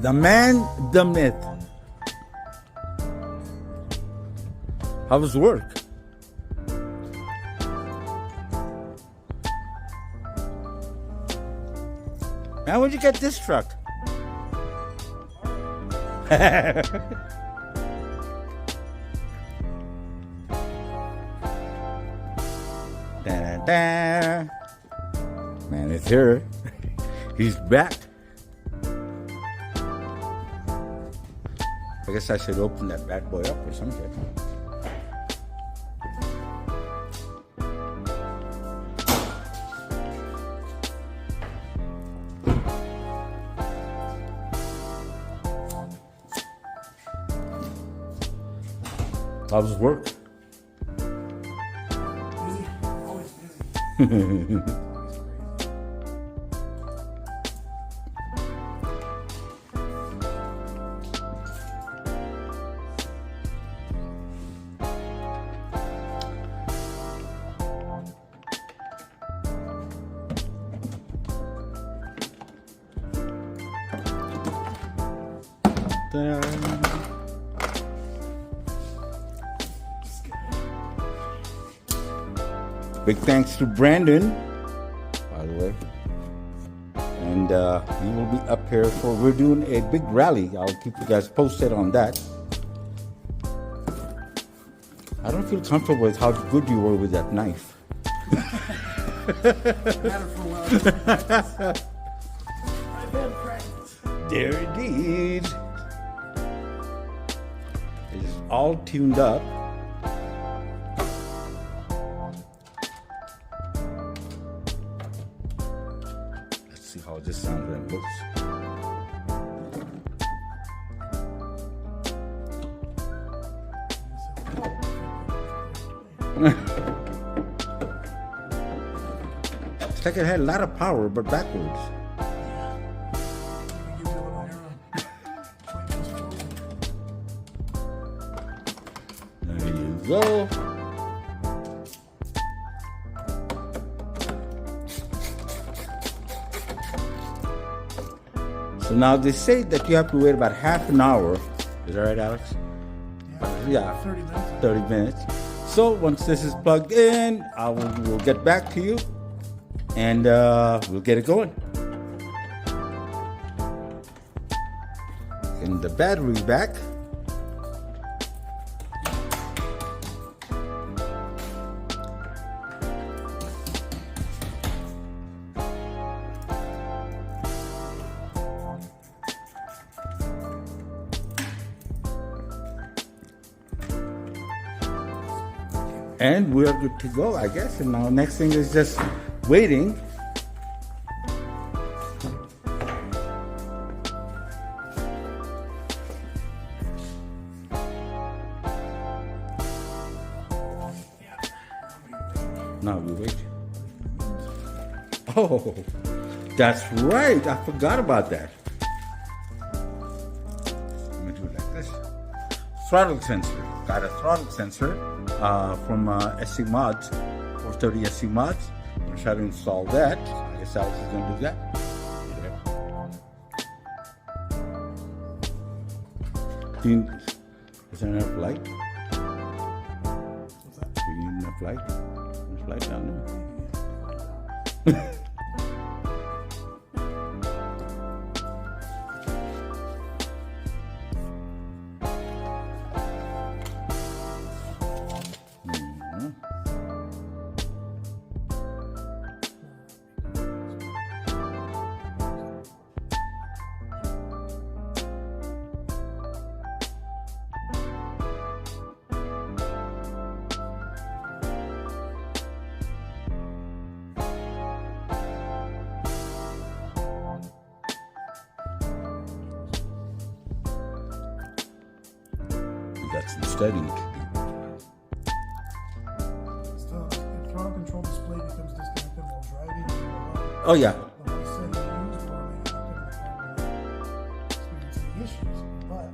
The man, the myth. How was work? Man, where'd you get this truck? Da-da-da. Man, it's here. He's back. I guess I should open that bad boy up or something. How's work? Busy, always busy. Big thanks to Brandon, by the way. And he will be up here we're doing a big rally. I'll keep you guys posted on that. I don't feel comfortable with how good you were with that knife. Had it for a while. I've had practice. There it is. It's all tuned up. Let's see how this sounds when it looks. It's like it had a lot of power, but backwards. There you go. So now they say that you have to wait about half an hour. Is that right, Alex? Yeah, 30 minutes. 30 minutes. So once this is plugged in, we'll get back to you and we'll get it going. And the battery's back. And we're good to go, I guess. And now next thing is just waiting. Now we wait. Oh, that's right. I forgot about that. I'm gonna do it like this. Throttle sensor. Got a throttle sensor from SC Mods, 430 SC Mods. I'm gonna try to install that. I guess Alex is gonna do that. Is there enough light? What's that? Do you need enough light? There's light down there. Got some studying to do. So the throttle control display becomes disconnected while driving. Oh yeah. The one setting you used will remain active in the car without experiencing issues. But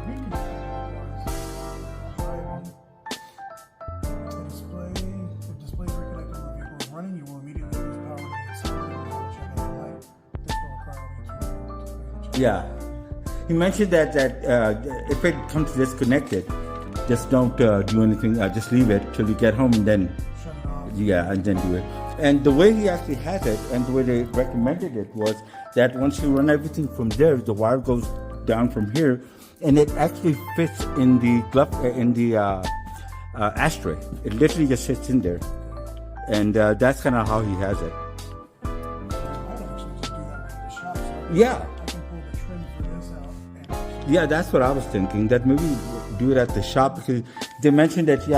when you reconnect the display, if displays reconnected when the vehicle is running, you will immediately lose power to the accelerator and check out the light. This will occur over 2 minutes. Yeah. he mentioned that if it comes disconnected, just don't do anything. Just leave it till you get home and then Shut it off. yeah, and then do it. And the way he actually has it, and the way they recommended it was that once you run everything from there, the wire goes down from here, and it actually fits in the glove ashtray. It literally just sits in there, and that's kind of how he has it. I might actually just do that around the shop. So Yeah. I can pull the trim for this out. Yeah, that's what I was thinking. That maybe do it at the shop, because they mentioned that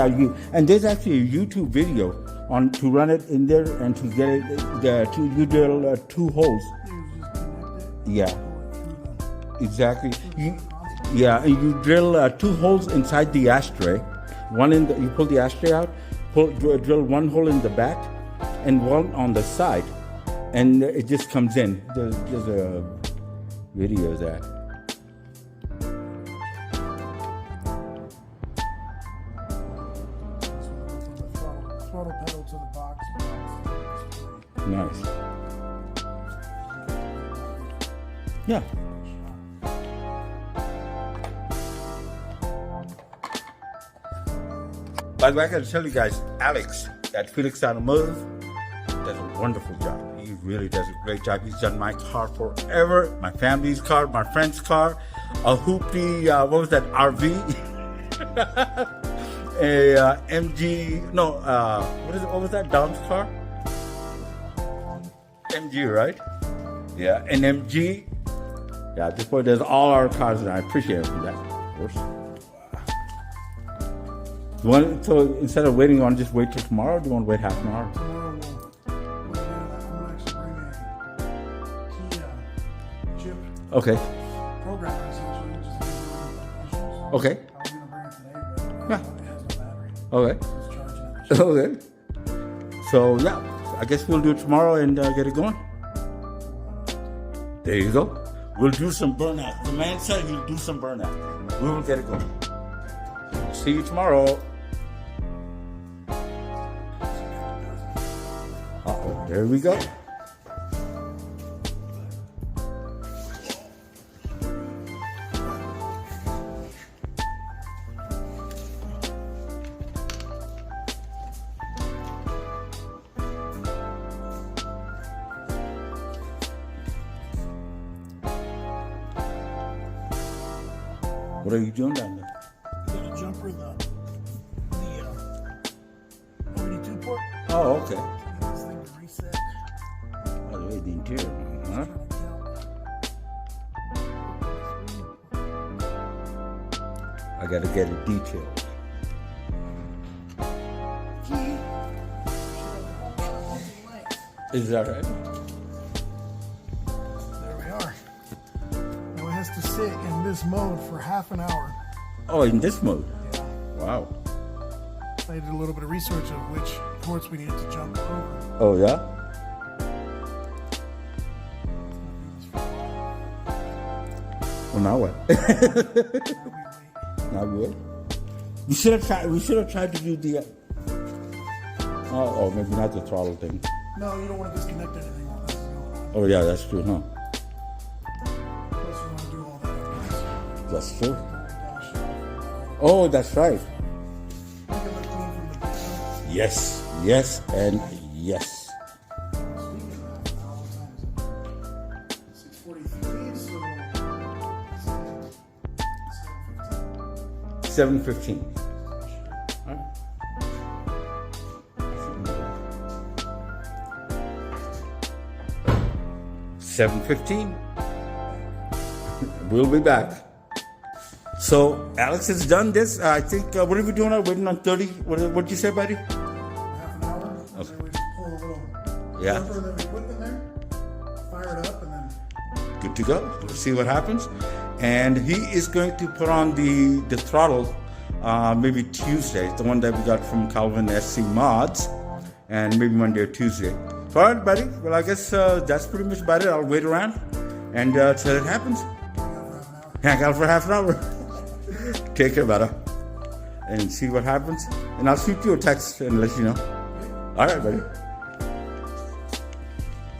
and there's actually a YouTube video on to run it in there and to get it you drill 2 holes. You just connect it. Yeah, Pull it through exactly. And you drill 2 holes inside the ashtray. You pull the ashtray out, drill 1 hole in the back, and 1 on the side, and it just comes in. There's a video of that. throttle pedal to the box. Nice. Yeah. By the way, I got to tell you guys, Alex at Felix Automotive does a wonderful job. He really does a great job. He's done my car forever, my family's car, my friend's car, a Hoopty, what was that, RV? A MG, no, what was that, Dom's car? MG, right? Yeah, an MG. Yeah, this boy does all our cars, and I appreciate him for that, of course. So instead of waiting on, just wait till tomorrow, or do you want to wait half an hour? Tomorrow we'll I'm actually bring a Kia chip Okay. programmer essentially just to give you issues. Okay. I was gonna bring it today, but Yeah. it has no battery. Okay. It's charging at the shop. Okay. So yeah, I guess we'll do it tomorrow and get it going. There you go. We'll do some burnout. The man said he'll do some burnout. We will get it going. See you tomorrow. Uh-oh, there we go. What are you doing down there? Got a jumper, the 42 port. Oh, okay. This thing to reset. Oh, the way the interior, huh? I gotta get it detailed. Is that right? There we are. Now it has to sit in this mode for half an hour. Oh, in this mode? Yeah. Wow. I did a little bit of research of which ports we needed to jump over. Oh, yeah? Well, now what? Now we wait. Not good. We should have tried to do the. Oh, maybe not the throttle thing. No, you don't want to disconnect anything while this is going on. Oh, yeah, that's true, huh? Plus, you want to do all that. That's true. Dash off. Oh, that's right. Make it look clean from the bottom. Yes, yes, and yes. Speaking of that, now what time is it? 6:43, so 7:15. 7:15. All right. 7:15. We'll be back. So Alex has done this. I think. What are we doing now? Waiting on 30. What did you say, buddy? Half an hour. Okay. And then we just pull a little Yeah. jumper that we put in there, fire it up, and then Good to go. Let's see what happens. And he is going to put on the throttle maybe Tuesday, the one that we got from Calvin SC Mods, and maybe Monday or Tuesday. So, all right, buddy. Well, I guess that's pretty much about it. I'll wait around and till it happens. Hang out for half an hour. Take care, brother, and see what happens. And I'll shoot you a text and let you know. All right, buddy.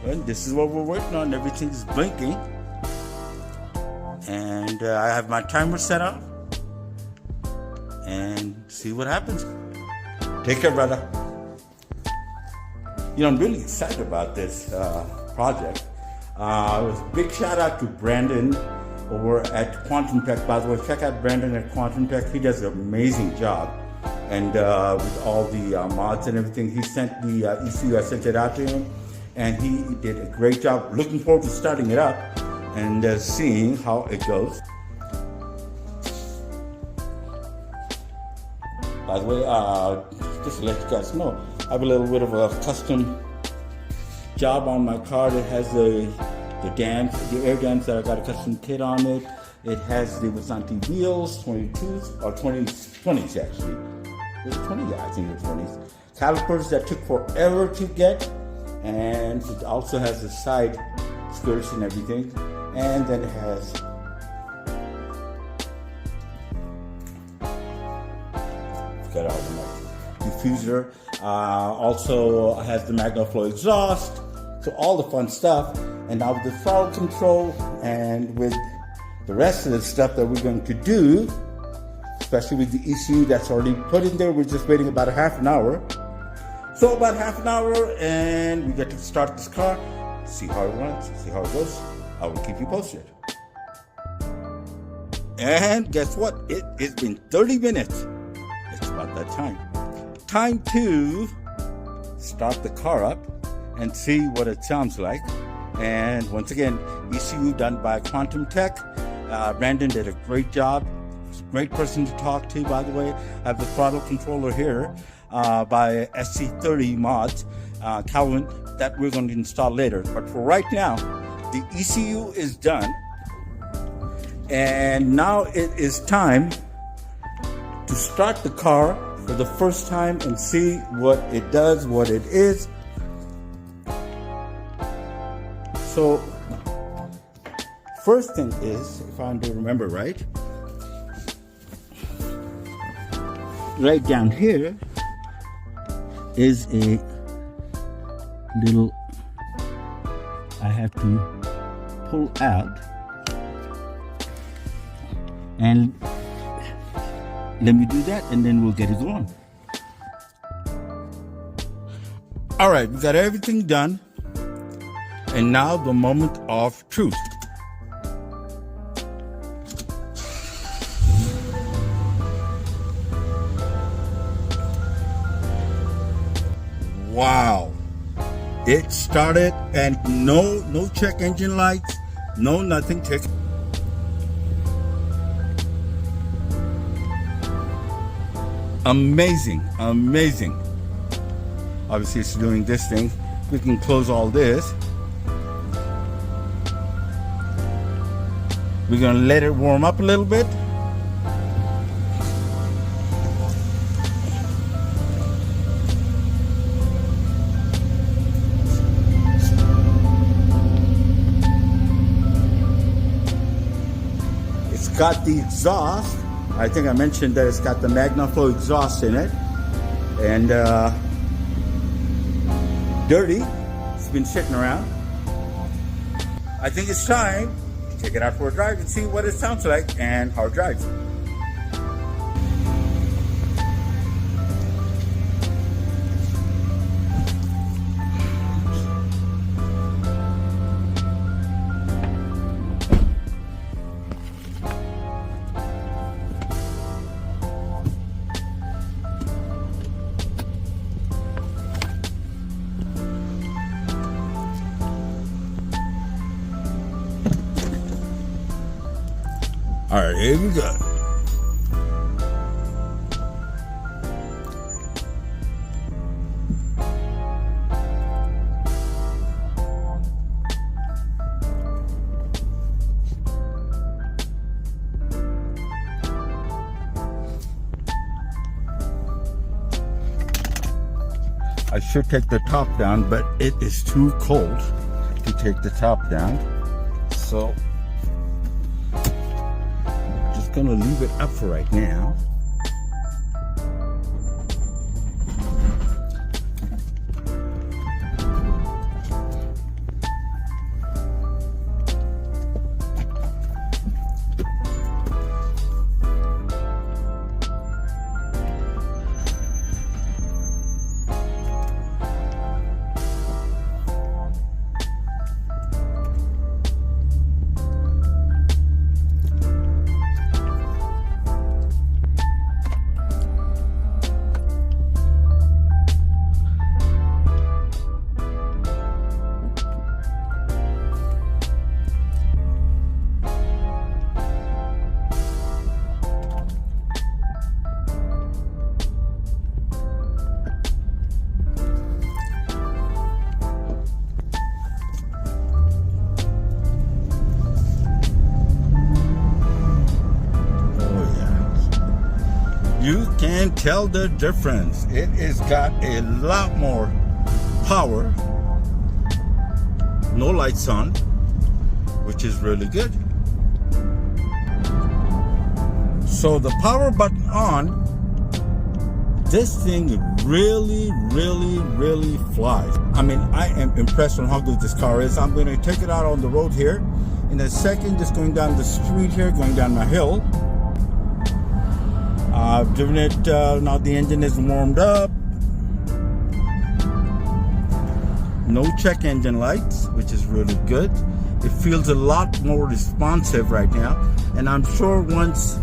Well, this is what we're working on. Everything is blinking. And I have my timer set up and see what happens. Take care, brother. I'm really excited about this project. Big shout out to Brandon over at Quantum Tech. By the way, check out Brandon at Quantum Tech. He does an amazing job. And with all the mods and everything, he sent the ECU. I sent it out to him, and he did a great job. Looking forward to starting it up and seeing how it goes. By the way, just to let you guys know, I have a little bit of a custom job on my car. It has the dams, the air dams that I got a custom kit on it. It has the Vasanti wheels, 22s or 20s actually. Was it 20? Yeah, I think it was 20s. Calipers that took forever to get, and it also has the side skirts and everything. And then it has got all the diffuser. Also has the MagnaFlow exhaust. So all the fun stuff. And now with the throttle control and with the rest of the stuff that we're going to do, especially with the ECU that's already put in there, we're just waiting about a half an hour. So about half an hour and we get to start this car, see how it runs, see how it goes. I will keep you posted. And guess what? It has been 30 minutes. It's about that time. Time to start the car up and see what it sounds like. And once again, ECU done by Quantum Tech. Brandon did a great job. He's a great person to talk to, by the way. I have the throttle controller here by sc430 mods, Calvin, that we're going to install later. But for right now, the ECU is done. And now it is time to start the car for the first time and see what it does, what it is. So, first thing is, if I remember right down here is a little, I have to pull out, and let me do that and then we'll get it going. All right, we got everything done. And now the moment of truth. Wow. It started and no check engine lights, no nothing. Amazing. Obviously it's doing this thing. We can close all this. We're gonna let it warm up a little bit. It's got the exhaust. I think I mentioned that it's got the MagnaFlow exhaust in it. And dirty. It's been sitting around. I think it's time to take it out for a drive and see what it sounds like and how it drives. All right, here we go. I should take the top down, but it is too cold to take the top down. So gonna leave it up for right now. can tell the difference. It has got a lot more power. No lights on, which is really good. So the power button on, this thing really flies. I mean, I am impressed on how good this car is. I'm going to take it out on the road here in a second, just going down the street here, going down the hill. I've driven it, now the engine is warmed up. No check engine lights, which is really good. It feels a lot more responsive right now, and I'm sure once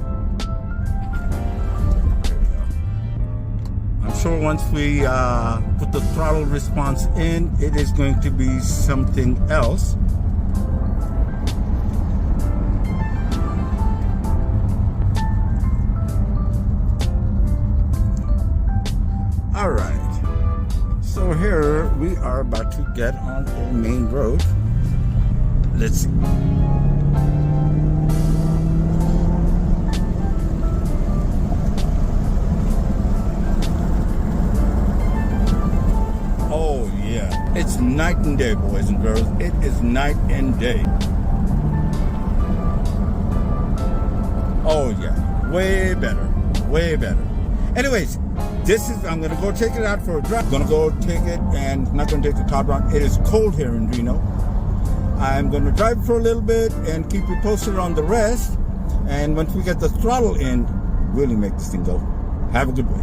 we put the throttle response in, it is going to be something else. All right, so here we are about to get on the main road. Let's see. Oh yeah, it's night and day, boys and girls. It is night and day. Oh yeah, way better, way better. Anyways, I'm gonna go take it out for a drive. I'm gonna go take it, and I'm not gonna take the top down. It is cold here in Reno. I'm gonna drive for a little bit and keep you posted on the rest. And once we get the throttle in, really make this thing go. Have a good day.